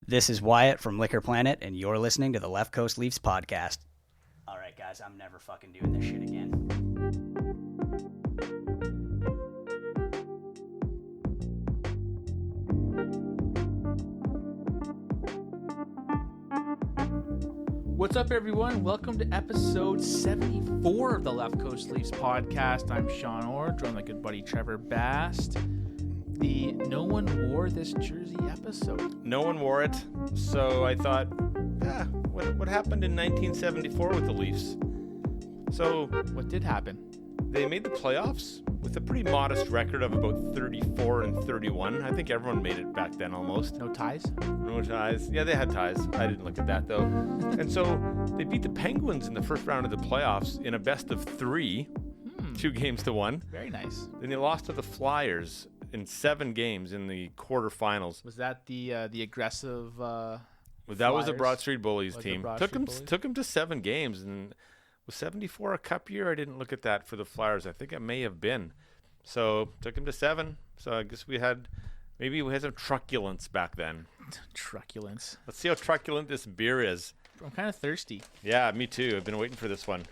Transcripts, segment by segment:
This is Wyatt from Liquor Planet, and you're listening to the Left Coast Leafs podcast. All right, guys, I'm never fucking doing this shit again. What's up, everyone? Welcome to episode 74 of the Left Coast Leafs podcast. I'm Sean Orr, joined by my good buddy Trevor Bast. The No One Wore This Jersey episode. No one wore it, so I thought, what happened in 1974 with the Leafs? So, What did happen? they made the playoffs with a pretty modest record of about 34 and 31. I think everyone made it back then almost. No ties? No ties. Yeah, they had ties. I didn't look at that, though. And so they beat the Penguins in the first round of the playoffs in a best of three, 2-1. Very nice. Then they lost to the Flyers in 7 games in the quarterfinals. Was that the aggressive That was the Flyers? Broad Street Bullies Was the team. Broad Took Street them Bullies? took them to 7 games, and was 74 a cup year? I didn't look at that for the Flyers. I think it may have been. So took them to 7. So I guess we had some truculence back then. truculence? Let's see how truculent this beer is. I'm kind of thirsty. Yeah, me too. I've been waiting for this one.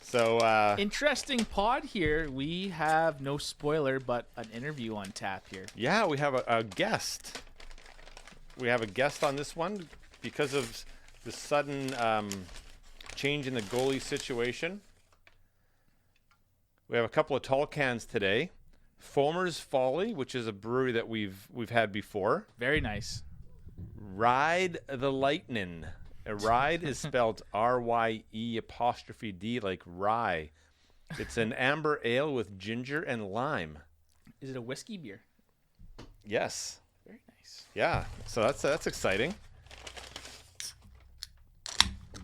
So Interesting pod here. We have no spoiler, but an interview on tap here. yeah, we have a guest. We have a guest on this one because of the sudden change in the goalie situation. We have a couple of tall cans today. Foamer's Folly, which is a brewery that we've had before. Very nice. Ride the Lightning. A ride is spelled R-Y-E apostrophe D, like rye. It's an amber ale with ginger and lime. Is it a whiskey beer? Yes. Very nice. Yeah. So that's exciting.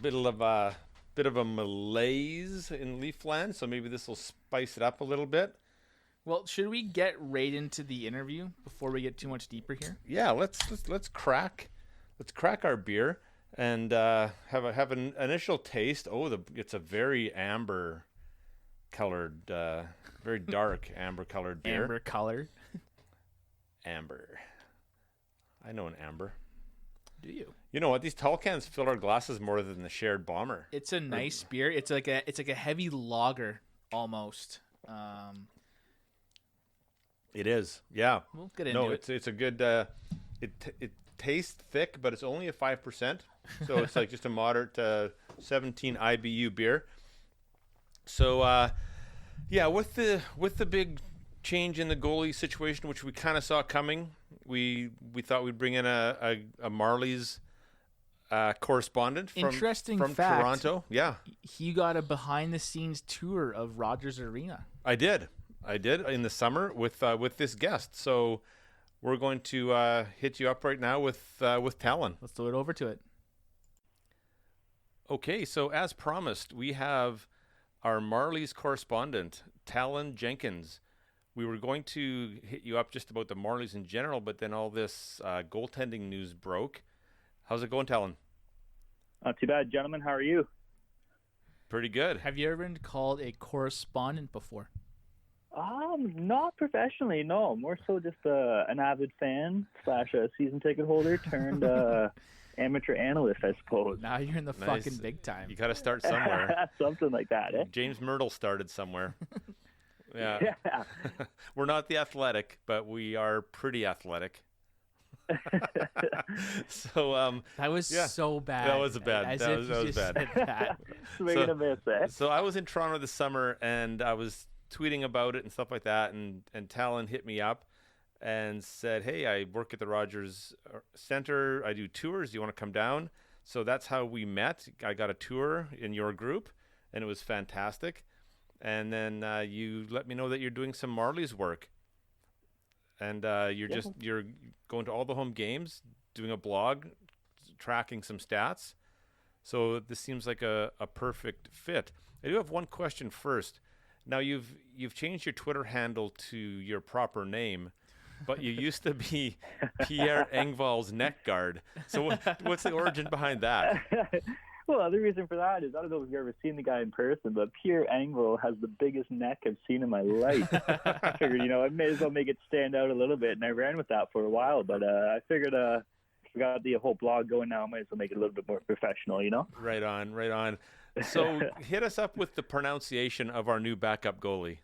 Bit of a malaise in Leafland, so maybe this will spice it up a little bit. Well, should we get right into the interview before we get too much deeper here? Yeah, let's crack our beer and have an initial taste. It's a very amber colored, very dark amber colored beer. Amber color. Amber. I know an amber. Do you? You know what? These tall cans fill our glasses more than the shared bomber. It's a nice beer. It's like a heavy lager almost. It is. Yeah. We'll get into it. It's a good. It tastes thick, but it's only a 5%. So it's like just a moderate 17 IBU beer. So yeah, with the big change in the goalie situation, which we kind of saw coming, we thought we'd bring in a Marlies correspondent from Interesting fact, Toronto. Yeah, he got a behind the scenes tour of Rogers Arena. I did in the summer with this guest. So we're going to hit you up right now with Talon. Let's throw it over to it. Okay, so as promised, we have our Marlies correspondent, Talon Jenkins. We were going to hit you up just about the Marlies in general, but then all this goaltending news broke. How's it going, Talon? Not too bad, gentlemen. How are you? Pretty good. Have you ever been called a correspondent before? Not professionally, no. More so just an avid fan / a season ticket holder turned amateur analyst, I suppose. Now you're in the Nice. fucking big time. You got to start somewhere. Something like that, eh? James Myrtle started somewhere. Yeah. Yeah. We're not the Athletic, but we are pretty athletic. So That was yeah. so bad. That was bad. As That if was- you that was just bad. said that. Swinging a miss, eh? So I was in Toronto this summer, and I was tweeting about it and stuff like that, and Talon hit me up and said, hey, I work at the Rogers Center. I do tours. Do you want to come down? So that's how we met. I got a tour in your group, and it was fantastic. And then you let me know that you're doing some Marlies work. And you're going to all the home games, doing a blog, tracking some stats. So this seems like a perfect fit. I do have one question first. Now you've changed your Twitter handle to your proper name, but you used to be Pierre Engvall's neck guard. So what's the origin behind that? Well, the reason for that is, I don't know if you've ever seen the guy in person, but Pierre Engvall has the biggest neck I've seen in my life. I figured, I may as well make it stand out a little bit, and I ran with that for a while, but I figured we got the whole blog going now. Might as well make it a little bit more professional, you know? Right on, right on. So hit us up with the pronunciation of our new backup goalie.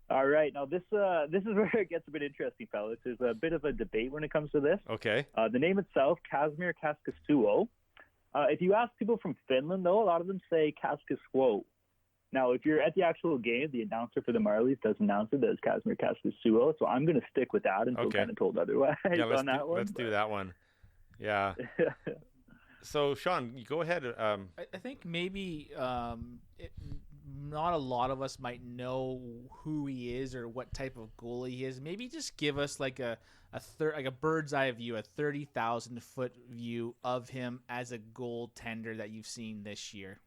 All right. Now, this is where it gets a bit interesting, fellas. There's a bit of a debate when it comes to this. Okay. The name itself, Kasimir Kaskisou. If you ask people from Finland, though, a lot of them say Kaskisou. Now, if you're at the actual game, the announcer for the Marlies does announce it as Kasimir Kaskisou, so I'm going to stick with that until kind of told otherwise on that one. Let's do that one. Yeah. So, Sean, you go ahead. I think maybe not a lot of us might know who he is or what type of goalie he is. Maybe just give us like a bird's eye view, a 30,000 foot view of him as a goaltender that you've seen this year.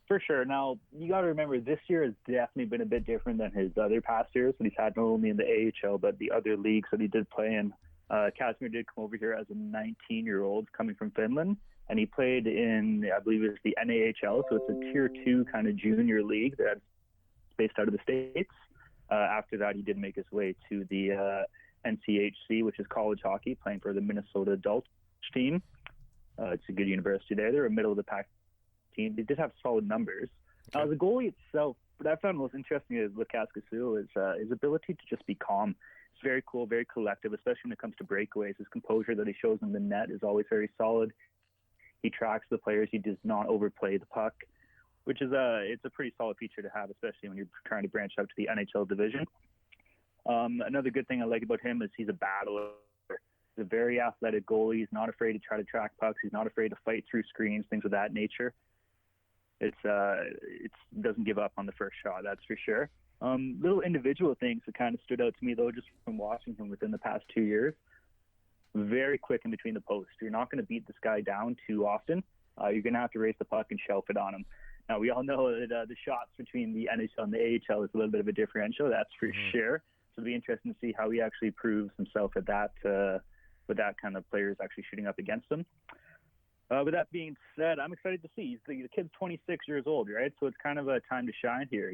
For sure. Now, you got to remember, this year has definitely been a bit different than his other past years that he's had, not only in the AHL, but the other leagues that he did play in. Kasimir did come over here as a 19-year-old coming from Finland, and he played in, I believe it was the NAHL, so it's a Tier 2 kind of junior league that's based out of the States. After that, he did make his way to the NCHC, which is college hockey, playing for the Minnesota Adult team. It's a good university there. They're a middle-of-the-pack team. They did have solid numbers. Okay. The goalie itself, what I found most interesting is with Kaskisou is his ability to just be calm. It's very cool, very collective, especially when it comes to breakaways. His composure that he shows in the net is always very solid. He tracks the players. He does not overplay the puck, which is it's a pretty solid feature to have, especially when you're trying to branch out to the NHL division. Another good thing I like about him is he's a battler. He's a very athletic goalie. He's not afraid to try to track pucks. He's not afraid to fight through screens, things of that nature. It doesn't give up on the first shot, that's for sure. Little individual things that kind of stood out to me, though, just from watching him within the past 2 years. Very quick in between the posts. You're not going to beat this guy down too often. You're going to have to raise the puck and shelf it on him. Now, we all know that the shots between the NHL and the AHL is a little bit of a differential, that's for sure. So it'll be interesting to see how he actually proves himself at that with that kind of players actually shooting up against him. With that being said, I'm excited to see. The kid's 26 years old, right? So it's kind of a time to shine here.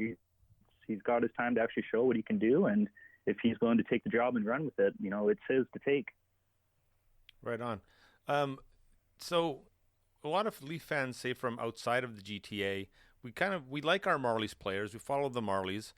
He's got his time to actually show what he can do, and if he's willing to take the job and run with it, it's his to take. Right on. So a lot of Leaf fans say from outside of the GTA, we like our Marlies players. We follow the Marlies,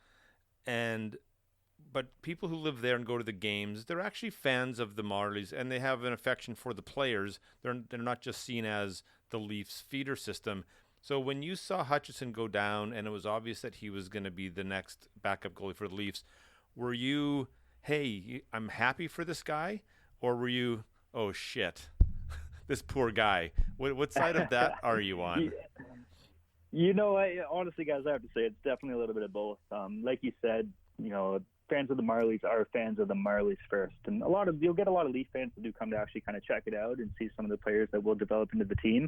but people who live there and go to the games, they're actually fans of the Marlies, and they have an affection for the players. They're not just seen as the Leafs feeder system. So when you saw Hutchison go down and it was obvious that he was going to be the next backup goalie for the Leafs, were you, hey, I'm happy for this guy? Or were you, oh, shit, this poor guy? What side of that are you on? Honestly, guys, I have to say it's definitely a little bit of both. Like you said, fans of the Marlies are fans of the Marlies first. And you'll get a lot of Leaf fans that do come to actually kind of check it out and see some of the players that will develop into the team.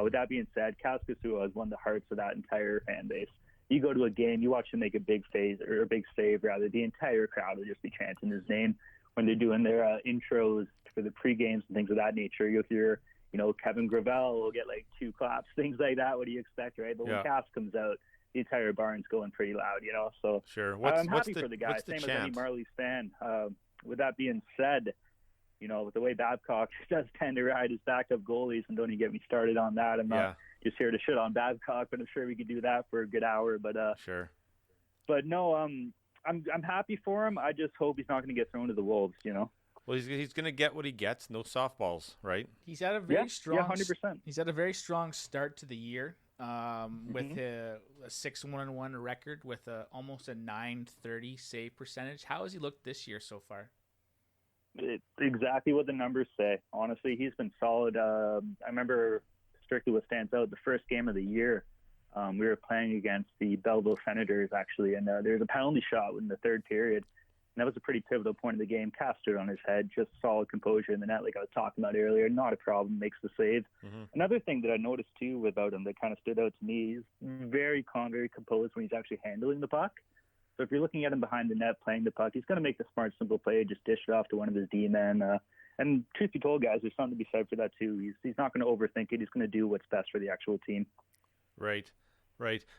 With that being said, Kaskisou has won the hearts of that entire fan base. You go to a game, you watch him make a big save, the entire crowd will just be chanting his name. When they're doing their intros for the pre-games and things of that nature, you'll hear, Kevin Gravel will get like 2 claps, things like that. What do you expect, right? But when Kask comes out, the entire barn's going pretty loud, So sure. I'm happy for the guy, same as any Marlies fan. With that being said, with the way Babcock does tend to ride his backup goalies, and don't even get me started on that. I'm not just here to shit on Babcock, but I'm sure we could do that for a good hour. But sure. But no, I'm happy for him. I just hope he's not going to get thrown to the wolves, Well, he's going to get what he gets. No softballs, right? He's had a very strong 100%. He's had a very strong start to the year. With a 6-1-1 record with almost a .930 save percentage. How has he looked this year so far? It's exactly what the numbers say. Honestly, he's been solid. I remember strictly what stands out, the first game of the year, we were playing against the Belleville Senators, actually, and there was a penalty shot in the third period. And that was a pretty pivotal point of the game. Cast stood on his head, just solid composure in the net, like I was talking about earlier. Not a problem, makes the save. Another thing that I noticed, too, about him that kind of stood out to me, he's very calm, very composed when he's actually handling the puck. So if you're looking at him behind the net playing the puck, he's going to make the smart, simple play, just dish it off to one of his D-men. And truth be told, guys, there's something to be said for that, too. He's not going to overthink it. He's going to do what's best for the actual team. Right.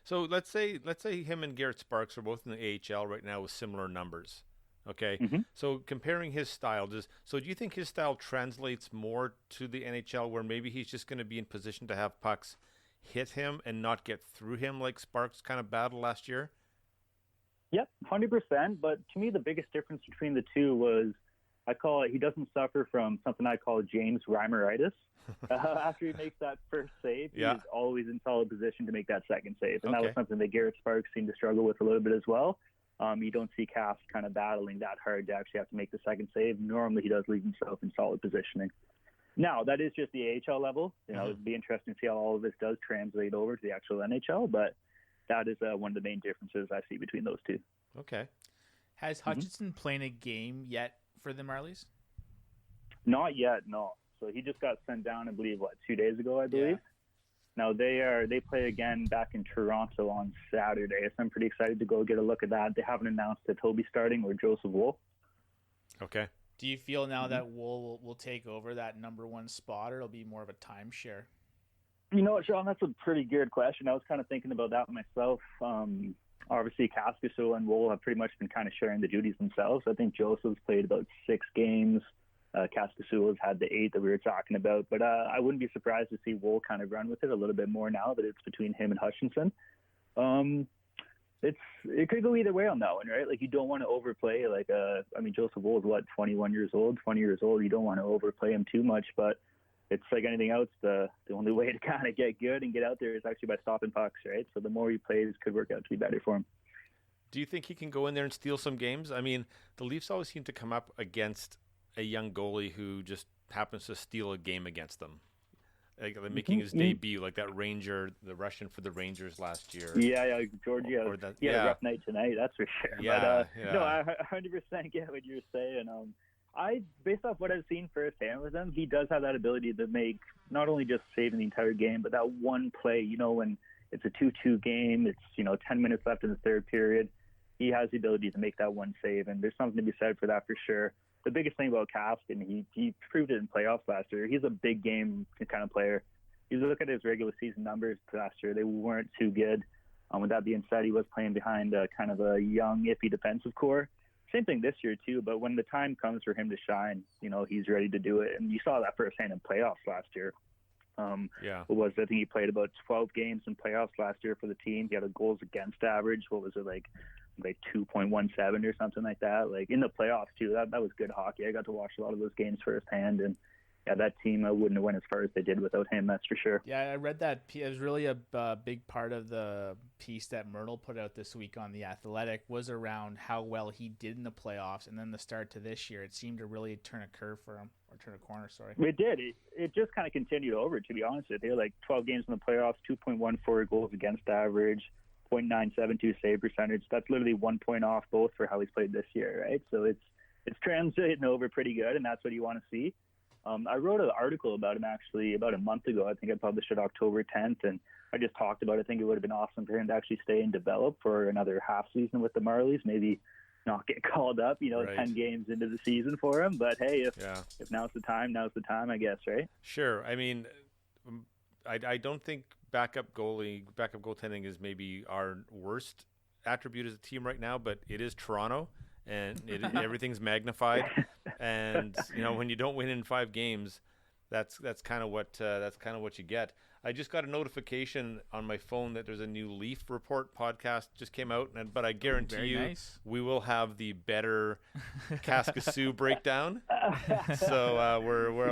So let's say him and Garrett Sparks are both in the AHL right now with similar numbers. Okay. Mhm. So comparing his style, do you think his style translates more to the NHL where maybe he's just going to be in position to have pucks hit him and not get through him like Sparks kind of battled last year? Yep, 100%. But to me, the biggest difference between the two was he doesn't suffer from something I call James Reimeritis. After he makes that first save, he's always in solid position to make that second save. And that was something that Garrett Sparks seemed to struggle with a little bit as well. You don't see Cass kind of battling that hard to actually have to make the second save. Normally, he does leave himself in solid positioning. Now, that is just the AHL level. It'd be interesting to see how all of this does translate over to the actual NHL, but that is one of the main differences I see between those two. Okay. Has Hutchinson played a game yet for the Marlies? Not yet, no. So he just got sent down, I believe, 2 days ago, I believe. Yeah. Now they play again back in Toronto on Saturday, so I'm pretty excited to go get a look at that. They haven't announced that he'll be starting or Joseph Woll. Okay. Do you feel now that Woll will take over that number one spot, or it'll be more of a timeshare? You know what, Sean, that's a pretty good question. I was kind of thinking about that myself. Obviously, Kaskisou and Woll have pretty much been kind of sharing the duties themselves. I think Joseph's played about 6 games. Kaskisou has had the 8 that we were talking about. But I wouldn't be surprised to see Woll kind of run with it a little bit more now that it's between him and Hutchinson. It could go either way on that one, right? Like, you don't want to overplay. Joseph Woll is 20 years old. You don't want to overplay him too much, but it's like anything else. The only way to kind of get good and get out there is actually by stopping pucks, right? So the more he plays could work out to be better for him. Do you think he can go in there and steal some games? I mean, the Leafs always seem to come up against a young goalie who just happens to steal a game against them. Like making his debut, like that Ranger, the Russian for the Rangers last year. Yeah, Georgia. He had a rough night tonight, that's for sure. Yeah, No, I 100% get what you're saying. Based off what I've seen firsthand with him, he does have that ability to make not only just saving the entire game, but that one play, when it's a 2-2 game, it's, 10 minutes left in the third period, he has the ability to make that one save, and there's something to be said for that for sure. The biggest thing about Kask, and he proved it in playoffs last year, he's a big game kind of player. You look at his regular season numbers last year, they weren't too good. With that being said, he was playing behind kind of a young, iffy defensive core. Same thing this year, too, but when the time comes for him to shine, he's ready to do it. And you saw that firsthand in playoffs last year. I think he played about 12 games in playoffs last year for the team. He had a goals against average. What was it, like 2.17 or something like that? Like, in the playoffs, too. That was good hockey. I got to watch a lot of those games firsthand, and that team wouldn't have went as far as they did without him, that's for sure. Yeah, I read that. It was really a big part of the piece that Myrtle put out this week on The Athletic was around how well he did in the playoffs, and then the start to this year. It seemed to really turn a curve for him, or turn a corner, sorry. It did. It just kind of continued over, to be honest with you. Like 12 games in the playoffs, 2.14 goals against average, 0.972 save percentage. That's literally 1 point off both for how he's played this year, right? So it's translating over pretty good, and that's what you want to see. I wrote an article about him actually about a month ago. I think I published it October 10th, and I just talked about it. I think it would have been awesome for him to actually stay and develop for another half season with the Marlies, maybe not get called up, right. 10 games into the season for him. But hey, if now's the time, I guess, right? Sure. I mean, I don't think backup goaltending is maybe our worst attribute as a team right now, but it is Toronto. And everything's magnified, and when you don't win in 5 games, that's kind of what you get. I just got a notification on my phone that there's a new Leaf Report podcast just came out, but I guarantee we will have the better Kaskisou breakdown. So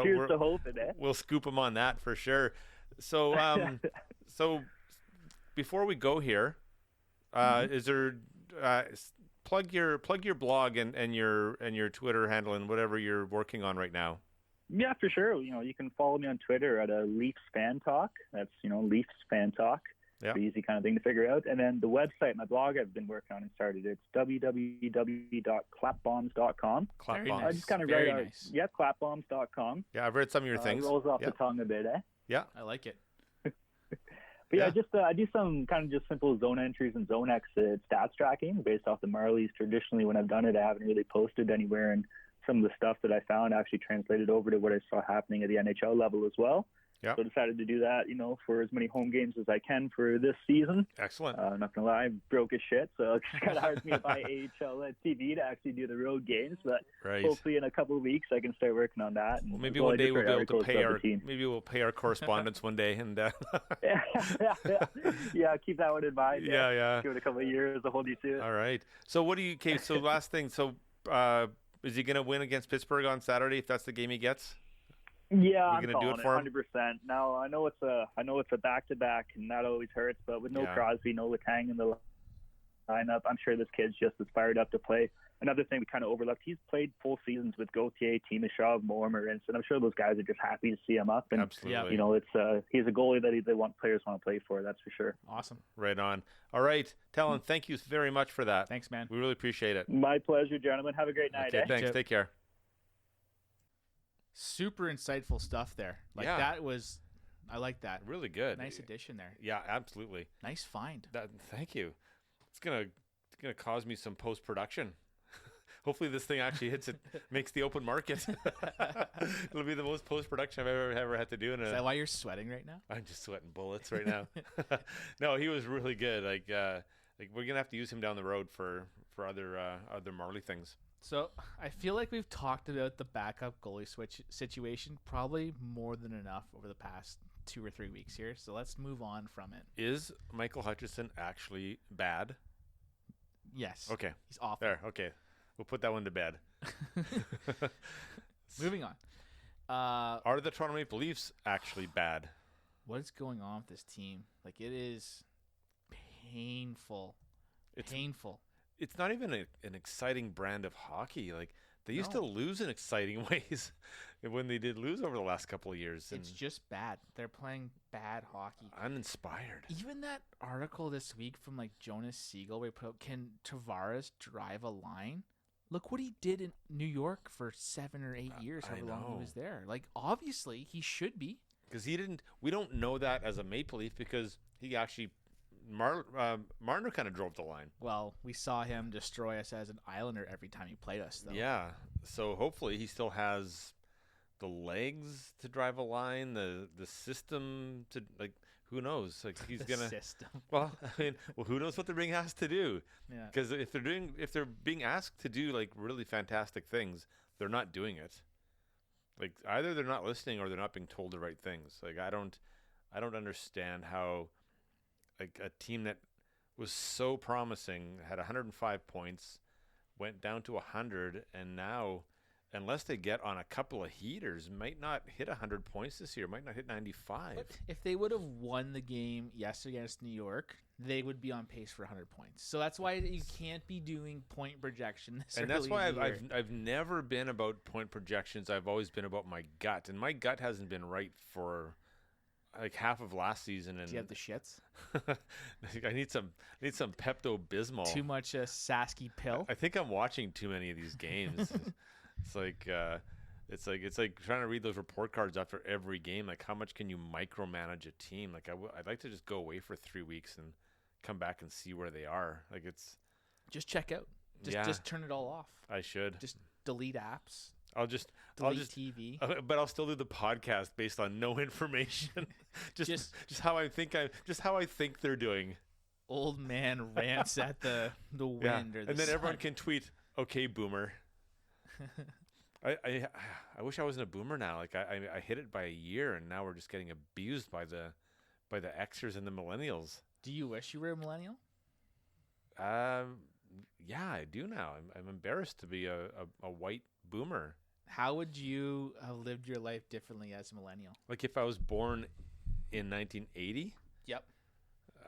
Here's the hope in it. We'll scoop them on that for sure. So so before we go here, is there? Plug your blog and your Twitter handle and whatever you're working on right now. Yeah, for sure. You can follow me on Twitter at Leafs Fan Talk. That's Leafs Fan Talk. Yeah. Pretty easy kind of thing to figure out. And then the website, my blog, I've been working on and started. It's www.clapbombs.com. Clapbombs. I just kind of write out. Nice. Yeah, clapbombs.com. Yeah, I've read some of your things. It rolls off the tongue a bit, eh? Yeah, I like it. But I do some kind of just simple zone entries and zone exit stats tracking based off the Marlies. Traditionally, when I've done it, I haven't really posted anywhere, and some of the stuff that I found actually translated over to what I saw happening at the NHL level as well. Yeah. So decided to do that, for as many home games as I can for this season. Excellent. I'm not gonna lie, I'm broke as shit, so it's kind of hard for me to buy AHL TV to actually do the road games. But Right. hopefully in a couple of weeks I can start working on that. And Well, maybe that's all one I day do we'll for be able to articles pay about the team. maybe we'll pay our correspondence one day and yeah, keep that one in mind. yeah. Give it a couple of years to hold you to it. All right. So what do you? Okay. So last thing. So is he going to win against Pittsburgh on Saturday if that's the game he gets? Yeah, I'm gonna do calling it for him? 100%. Now I know it's a back-to-back, and that always hurts. But with no Yeah. Crosby, no Letang in the lineup, I'm sure this kid's just as fired up to play. Another thing we kind of overlooked: he's played full seasons with Gauthier, Timashov, Moormer, and I'm sure those guys are just happy to see him up. And Absolutely. he's a goalie that players want to play for. That's for sure. Awesome. Right on. All right, Talon, thank you very much for that. Thanks, man. We really appreciate it. My pleasure, gentlemen. Have a great night. Okay, thanks. Chip. Take care. Super insightful stuff there. Yeah. I like that. Really good. Nice addition there. Yeah, absolutely. Nice find. Thank you. It's gonna cause me some post production. Hopefully this thing actually makes the open market. It'll be the most post production I've ever had to do. Is that why you're sweating right now? I'm just sweating bullets right now. No, he was really good. We're gonna have to use him down the road for other Marley things. So I feel like we've talked about the backup goalie switch situation probably more than enough over the past 2 or 3 weeks here. So let's move on from it. Is Michael Hutchison actually bad? Yes. Okay. He's awful. There. Okay. We'll put that one to bed. Moving on. Are the Toronto Maple Leafs actually bad? What is going on with this team? Like, it is painful. Painful. It's not even an exciting brand of hockey. Like, they used No. to lose in exciting ways when they did lose over the last couple of years. And It's just bad. They're playing bad hockey. uninspired. Even that article this week from Jonas Siegel, where he put, can Tavares drive a line? Look what he did in New York for 7 or 8 years, I however long know. he was there. Obviously, he should be. Because we don't know that as a Maple Leaf because he actually, Marner kind of drove the line. Well, we saw him destroy us as an Islander every time he played us, though. Yeah. So hopefully he still has the legs to drive a line, the system to, who knows? He's The gonna. system. Well, who knows what the ring has to do? Yeah. Because if they're being asked to do really fantastic things, they're not doing it. Either they're not listening or they're not being told the right things. I don't understand how a team that was so promising, had 105 points, went down to 100, and now, unless they get on a couple of heaters, might not hit 100 points this year, might not hit 95. But if they would have won the game yesterday against New York, they would be on pace for 100 points. So that's why you can't be doing point projection this And that's early why in the year. I've never been about point projections. I've always been about my gut, and my gut hasn't been right for half of last season. And Do you have the shits? I need some Pepto-Bismol. Too much Sasky pill? I think I'm watching too many of these games. It's like trying to read those report cards after every game. How much can you micromanage a team? I'd like to just go away for 3 weeks and come back and see where they are. Just check out. Just turn it all off. I should Just delete apps. I'll just TV. But I'll still do the podcast based on no information. just how I think they're doing. Old man rants at the wind Yeah. or the And then everyone sun. can tweet, "Okay, boomer." I wish I wasn't a boomer now. I hit it by a year, and now we're just getting abused by the Xers and the millennials. Do you wish you were a millennial? Yeah, I do now. I'm embarrassed to be a white boomer. How would you have lived your life differently as a millennial? If I was born in 1980, Yep.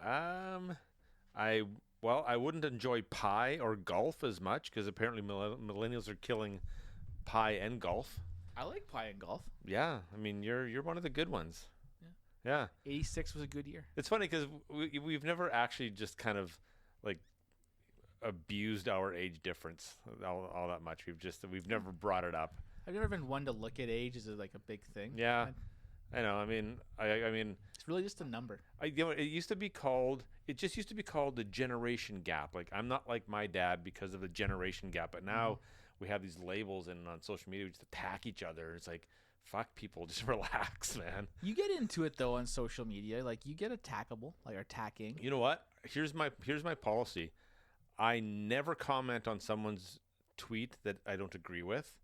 I wouldn't enjoy pie or golf as much because apparently millennials are killing pie and golf. I like pie and golf. Yeah, I mean you're one of the good ones. Yeah. 86 was a good year. It's funny because we've never actually just kind of abused our age difference all that much. We've never brought it up. I've never been one to look at age as a big thing. Yeah, I know. I mean, It's really just a number. it used to be called. It just used to be called the generation gap. I'm not like my dad because of the generation gap, but now we have these labels, and on social media we just attack each other. It's fuck people, just relax, man. You get into it though on social media, like you get attackable, like attacking. You know what? Here's my policy. I never comment on someone's tweet that I don't agree with.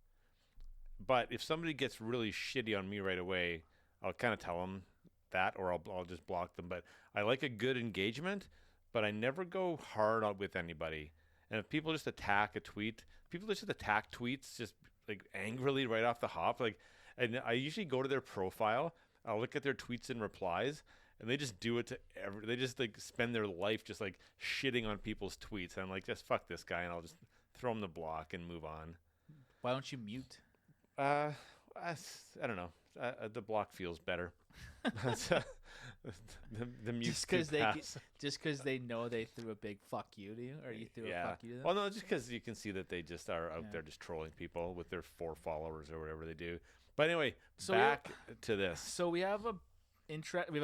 But if somebody gets really shitty on me right away, I'll kind of tell them that, or I'll just block them. But I like a good engagement, but I never go hard on with anybody. And if people just attack a tweet, people just attack tweets just like angrily right off the hop. Like, and I usually go to their profile, I'll look at their tweets and replies, and they just do it to they just like spend their life just like shitting on people's tweets. And I'm like, just fuck this guy, and I'll just throw him the block and move on. Why don't you mute? I don't know. The block feels better. the mute just because they know they threw a big fuck you to you, or you threw a fuck you to them. Well, no, just because you can see that they just are out there just trolling people with their 4 followers or whatever they do. But anyway, back to this. So we have a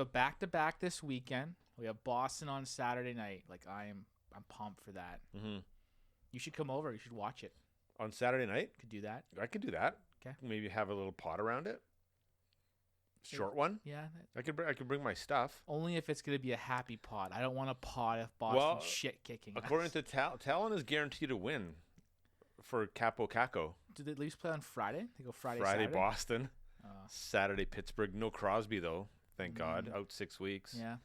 back-to-back this weekend. We have Boston on Saturday night. Like I'm pumped for that. Mm-hmm. You should come over. You should watch it. On Saturday night? Could do that. I could do that. Okay. Maybe have a little pot around it. Short one. Yeah. I could bring my stuff. Only if it's going to be a happy pot. I don't want a pot if Boston's shit kicking. According to Talon is guaranteed to win for Capo Caco. Do the Leafs play on Friday? They go Friday, Saturday, Saturday? Boston. Saturday, Pittsburgh. No Crosby, though. Thank God. Out 6 weeks. Yeah.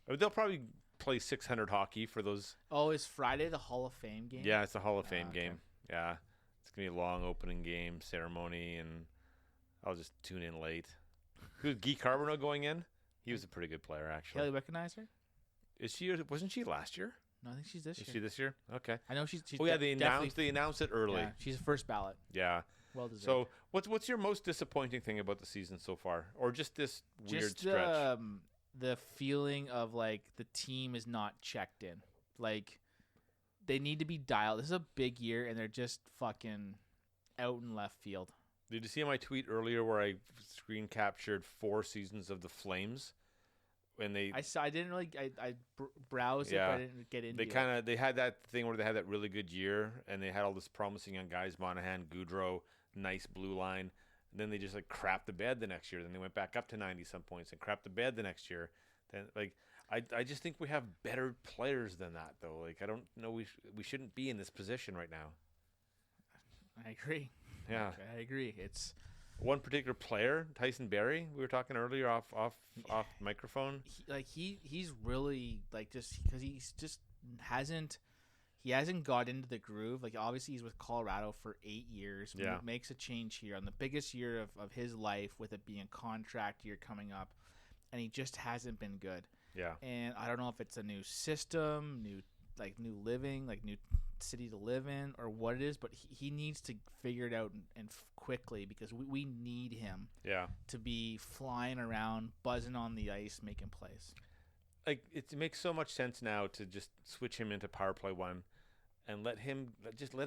They'll probably play 600 hockey for those. Oh, is Friday the Hall of Fame game? Yeah, it's a Hall of Fame game. Yeah. It's going to be a long opening game ceremony, and I'll just tune in late. Who's Guy Carbonneau going in? He was a pretty good player, actually. Kelly recognize her? Is she? Wasn't she last year? No, I think she's this year. Is she this year? Okay. I know she's they announced it early. Yeah, she's a first ballot. Yeah. Well deserved. So what's your most disappointing thing about the season so far, or just this weird stretch? The feeling of like the team is not checked in. Like they need to be dialed. This is a big year, and they're just fucking out in left field. Did you see my tweet earlier where I screen captured 4 seasons of the Flames? When I didn't really I browsed it, but I didn't get into it. They had that thing where they had that really good year, and they had all this promising young guys, Monahan, Goudreau, nice blue line. And then they just like crapped the bed the next year. Then they went back up to 90 some points and crapped the bed the next year. Then I just think we have better players than that though. Like I don't know we shouldn't be in this position right now. I agree. Yeah, I agree. It's one particular player, Tyson Barrie. We were talking earlier off microphone. He's really like just because he hasn't got into the groove. Like obviously he's with Colorado for 8 years. Yeah, makes a change here on the biggest year of his life, with it being a contract year coming up, and he just hasn't been good. Yeah, and I don't know if it's a new system, new living, like new city to live in, or what it is, but he needs to figure it out and quickly, because we need him to be flying around, buzzing on the ice, making plays. Like it makes so much sense now to just switch him into power play 1 and let him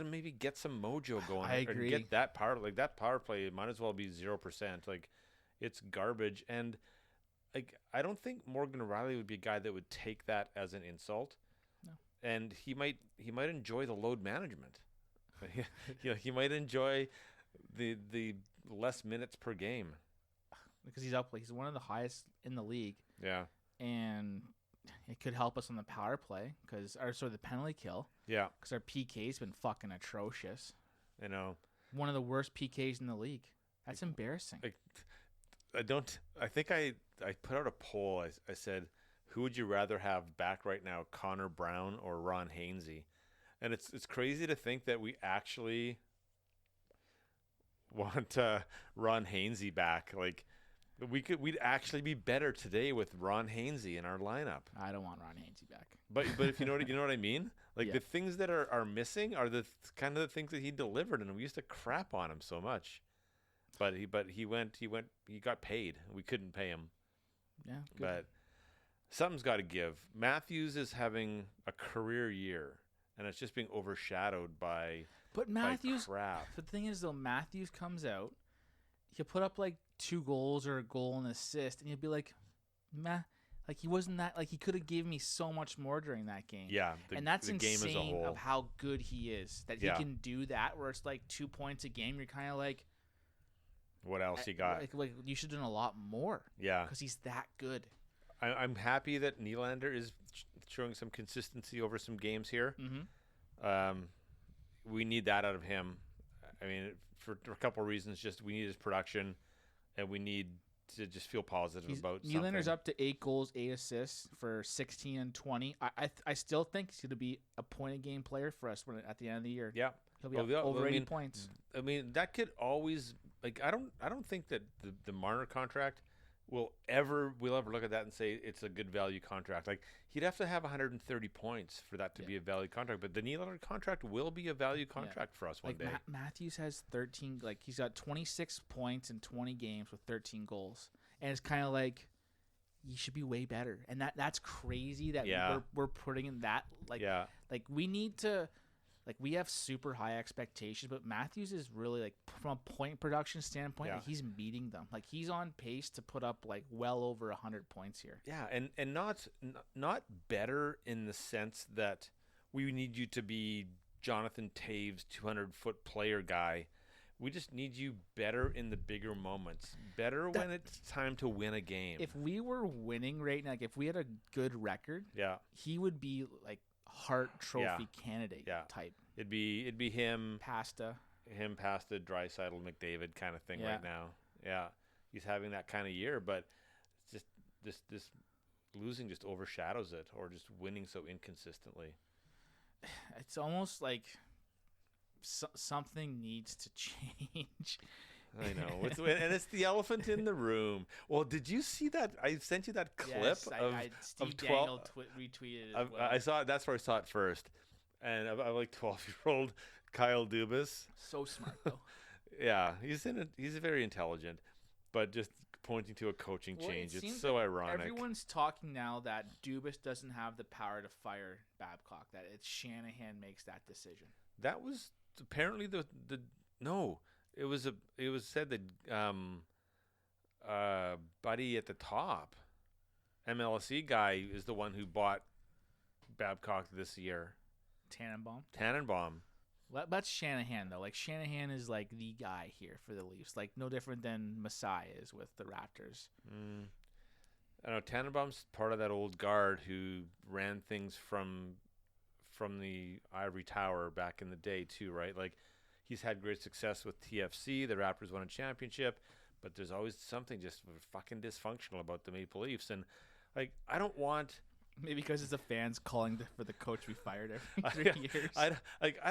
maybe get some mojo going. I agree. And get that power play might as well be 0%. Like it's garbage. And like I don't think Morgan O'Reilly would be a guy that would take that as an insult. No. And he might enjoy the load management. He might enjoy the less minutes per game, because he's one of the highest in the league. Yeah, and it could help us on the power play the penalty kill. Yeah, because our PK's been fucking atrocious. You know, one of the worst PKs in the league. That's embarrassing. I think I put out a poll. I said, who would you rather have back right now, Connor Brown or Ron Hainsey? And it's crazy to think that we actually want Ron Hainsey back. Like we'd actually be better today with Ron Hainsey in our lineup. I don't want Ron Hainsey back. But if you know what I mean? Like the things that are missing are the kind of the things that he delivered, and we used to crap on him so much. But he got paid. We couldn't pay him. Yeah. Good. But something's got to give. Matthews is having a career year, and it's just being overshadowed by crap. The thing is, though, Matthews comes out, he'll put up like 2 goals or a goal and assist, and you'll be like, meh. Like he wasn't that. Like he could have given me so much more during that game. Yeah, and that's the insane game as a whole. Of how good he is. That he can do that, where it's like 2 points a game. You're kind of like, what else he got. Like you should have done a lot more. Yeah. Because he's that good. I'm happy that Nylander is showing some consistency over some games here. Mm-hmm. We need that out of him. I mean, for a couple of reasons. Just we need his production, and we need to just feel positive about something. Nylander's up to 8 goals, 8 assists for 16 and 20. I still think he's going to be a point-a-game player for us at the end of the year. Yeah. He'll be over 80 points. I mean, that could always like I don't think that the Marner contract we'll ever look at that and say it's a good value contract. Like he'd have to have 130 points for that to be a value contract. But the Nylander contract will be a value contract for us one day. Matthews has 13. Like he's got 26 points in 20 games with 13 goals, and it's kind of like you should be way better. And that's crazy that we're putting in that like we need to. Like, we have super high expectations, but Matthews is really, like, from a point production standpoint, like, he's meeting them. Like, he's on pace to put up, like, well over 100 points here. Yeah, and not better in the sense that we need you to be Jonathan Taves, 200-foot player guy. We just need you better in the bigger moments. Better when it's time to win a game. If we were winning right now, like, if we had a good record, he would be, like, Hart Trophy candidate type. It'd be him, Pasta, Draisaitl, McDavid kind of thing right now. Yeah, he's having that kind of year, but it's just this losing just overshadows it, or just winning so inconsistently. It's almost like something needs to change. I know, and it's the elephant in the room. Well, did you see that? I sent you that clip Steve Daniel retweeted it. I saw it. That's where I saw it first, and of like 12-year-old Kyle Dubas. So smart though. Yeah, he's very intelligent, but just pointing to a coaching change. It's so ironic. Everyone's talking now that Dubas doesn't have the power to fire Babcock. That it's Shanahan makes that decision. That was apparently the no. It was said that Buddy at the top, MLSE guy, is the one who bought Babcock this year. Tannenbaum. That's Shanahan though. Like Shanahan is like the guy here for the Leafs. Like no different than Masai is with the Raptors. I know Tannenbaum's part of that old guard who ran things from the ivory tower back in the day too, right? Like. He's had great success with TFC. The Raptors won a championship, but there's always something just fucking dysfunctional about the Maple Leafs. And like, I don't want maybe because it's the fans calling for the coach we fired every 3 years. I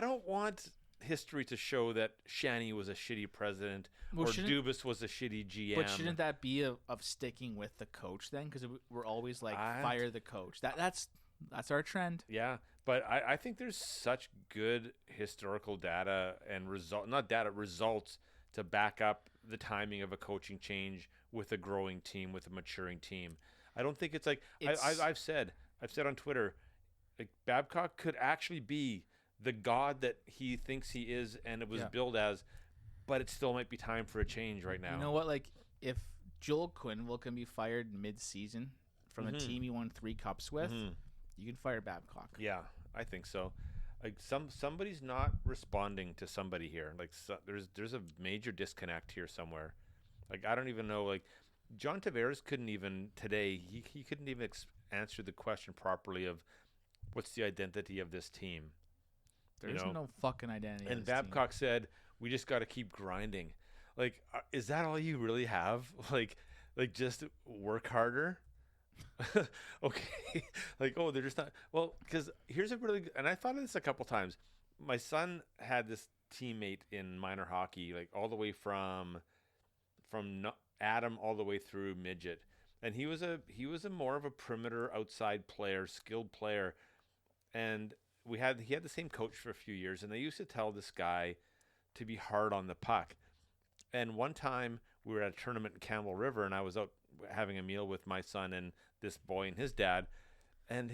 don't want history to show that Shanny was a shitty president or Dubas was a shitty GM. But shouldn't that be of sticking with the coach then? Because we're always like fire the coach. That's our trend. Yeah. But I think there's such good historical data and results to back up the timing of a coaching change with a growing team, with a maturing team. I don't think it's like I've said on Twitter, like Babcock could actually be the god that he thinks he is and it was billed as, but it still might be time for a change right now. You know what? Like if Joel Quenneville can be fired mid-season from a team he won 3 cups with, you can fire Babcock. Yeah. I think so. Like somebody's not responding to somebody here. Like there's a major disconnect here somewhere. Like I don't even know. Like John Tavares couldn't even today. He couldn't even answer the question properly of what's the identity of this team. There's no fucking identity. And Babcock said we just got to keep grinding. Like is that all you really have? Like just work harder. Okay. Like, oh, they're just not. Well, because here's a really good, and I thought of this a couple times. My son had this teammate in minor hockey, like all the way from Adam all the way through midget, and he was a more of a perimeter outside player, skilled player, and he had the same coach for a few years, and they used to tell this guy to be hard on the puck. And one time we were at a tournament in Campbell River, and I was out having a meal with my son and this boy and his dad, and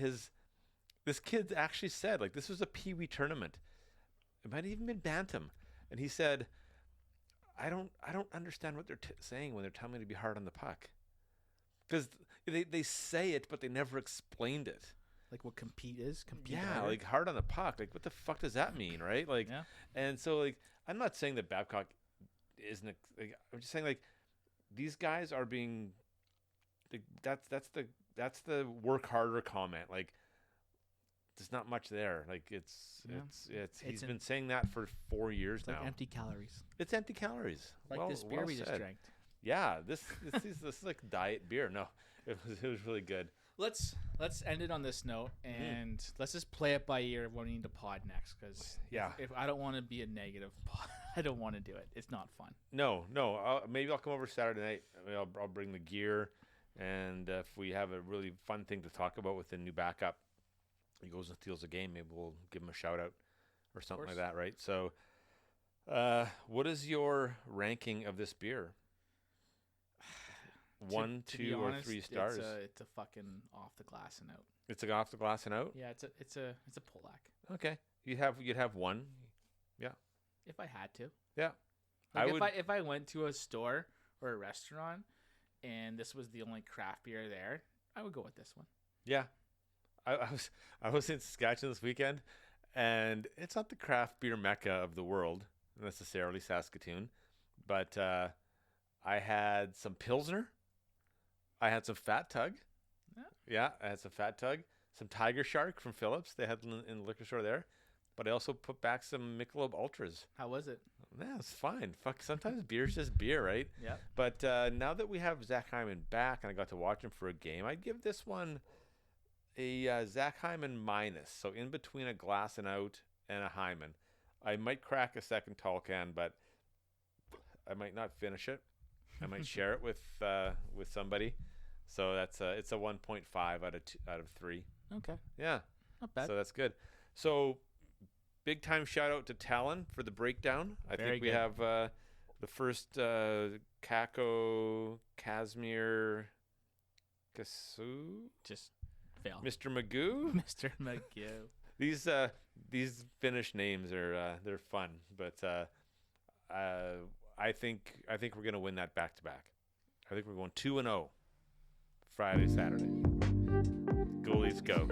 this kid actually said, like, this was a peewee tournament. It might have even been bantam, and he said, I don't understand what they're saying when they're telling me to be hard on the puck, because they say it, but they never explained it. Like what compete is? Like hard on the puck. Like what the fuck does that mean, right? Like, and so like I'm not saying that Babcock isn't. I'm just saying, like, these guys are being. Like, that's the work harder comment. Like, there's not much there. Like, he's been saying that for 4 years now. Like empty calories. It's empty calories. Like this beer we just drank. Yeah, this is like diet beer. No, it was really good. Let's end it on this note, and let's just play it by ear when we need to pod next. Because if I don't want to be a negative pod, I don't want to do it. It's not fun. No. Maybe I'll come over Saturday night. I'll bring the gear, and if we have a really fun thing to talk about with the new backup, he goes and steals a game. Maybe we'll give him a shout out or something like that, right? So, what is your ranking of this beer? 1, 2, or 3 stars. It's a fucking off the glass and out. It's a off the glass and out. Yeah, it's a Polak. Okay, you'd have one. Yeah. If I had to. Yeah. Like if I went to a store or a restaurant and this was the only craft beer there, I would go with this one. Yeah. I was in Saskatchewan this weekend, and it's not the craft beer mecca of the world necessarily, Saskatoon, but I had some Pilsner. I had some Fat Tug. Yeah, I had some Fat Tug. Some Tiger Shark from Phillips. They had in the liquor store there. But I also put back some Michelob Ultras. How was it? Yeah, it's fine. Fuck, sometimes beer's just beer, right? Yeah. But now that we have Zach Hyman back and I got to watch him for a game, I'd give this one a Zach Hyman minus. So in between a glass and out and a Hyman. I might crack a second tall can, but I might not finish it. I might share it with somebody. So it's a 1.5 out of 3. Okay. Yeah. Not bad. So that's good. So big time shout out to Talon for the breakdown. I think we have the first Kasimir Kaskisou. Just fail. Mr. Magoo. Mr. Magoo. These Finnish names are they're fun, but I think we're gonna win that back to back. I think we're going 2-0 Friday, Saturday. Go Leafs, go.